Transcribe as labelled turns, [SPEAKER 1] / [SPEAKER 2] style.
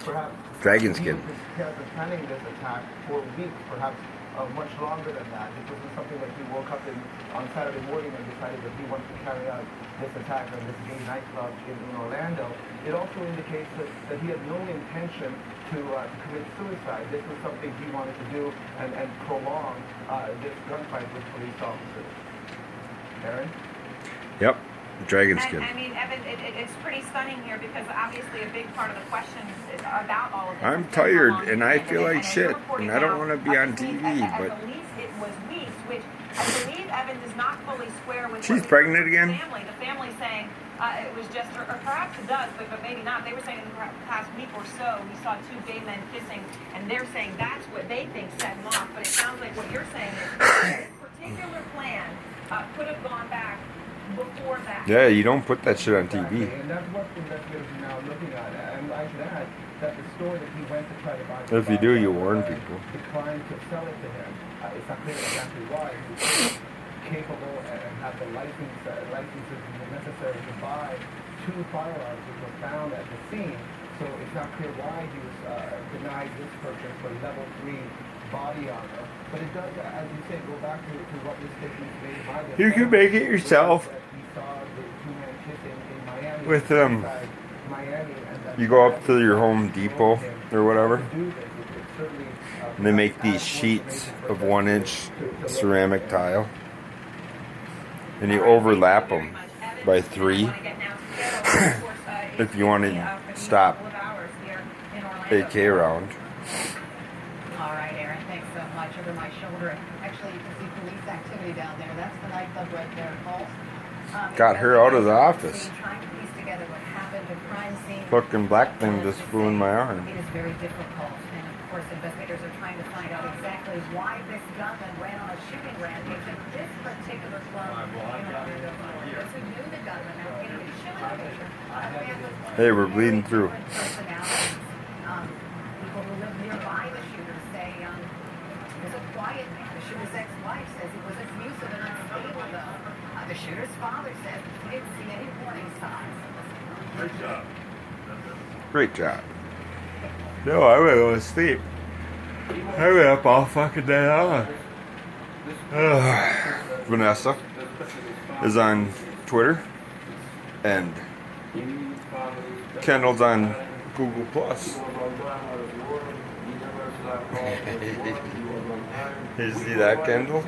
[SPEAKER 1] perhaps
[SPEAKER 2] Dragon
[SPEAKER 1] he
[SPEAKER 2] skin.
[SPEAKER 1] has been planning this attack for weeks, perhaps much longer than that. This wasn't something that he woke up on Saturday morning and decided that he wanted to carry out this attack on this gay nightclub in Orlando. It also indicates that he had no intention to commit suicide. This was something he wanted to do and prolong this gunfight with police officers. Aaron?
[SPEAKER 2] Yep. Dragon skin.
[SPEAKER 3] I mean, Evan, it's pretty stunning here because obviously a big part of the question is about all of this.
[SPEAKER 2] I'm tired and I feel like shit and I don't want to be on TV, but
[SPEAKER 3] at least it was weeks, which I believe Evan does not fully square with.
[SPEAKER 2] She's pregnant again?
[SPEAKER 3] The family saying it was just, or perhaps it does, but maybe not. They were saying in the past week or so we saw two gay men kissing, and they're saying that's what they think set them off. But it sounds like what you're saying is this particular plan could have gone back before that.
[SPEAKER 2] yeah, you don't put that shit on TV.
[SPEAKER 1] And that's what investigators are now looking at. And I should add that the store that he went to try to buy.
[SPEAKER 2] If you do, you warn people.
[SPEAKER 1] Declined to sell it to him. It's not clear exactly why. He's capable and have the licenses necessary to buy two firearms which were found at the scene. So it's not clear why he was denied this purchase for level 3 body armor. But it does, as you say, go back to what was statement made by the
[SPEAKER 2] You can make it yourself.
[SPEAKER 1] He saw the two men kissing in Miami.
[SPEAKER 2] With
[SPEAKER 1] Miami, and
[SPEAKER 2] you go up to your Home Depot or whatever, and they make these sheets of 1-inch ceramic tile, and you overlap them by 3 if you want to stop AK round.
[SPEAKER 4] All right, Aaron, thanks so much. Over my shoulder, actually, you can see police activity down there. That's the nightclub right there, Pulse.
[SPEAKER 2] Got her out of the office.
[SPEAKER 4] Trying to piece together what happened, a crime scene.
[SPEAKER 2] Fucking black thing just flew in my arm.
[SPEAKER 4] It is very difficult, and of course, investigators are trying to find out exactly why this gunman ran on a shooting rampage at this particular club in Orlando. Those who knew the gunman now getting a chilling picture.
[SPEAKER 2] Hey, we're bleeding through.
[SPEAKER 4] People who live nearby the shooter say he was a quiet man. The shooter's ex-wife says he was abusive and unstable, though. The shooter's father says he didn't see any warning signs.
[SPEAKER 5] Great job.
[SPEAKER 2] Great job. No, I went to go to sleep. I went up all fucking day long. Vanessa is on Twitter, and Kendall's on Google Plus. You see that, Kendall?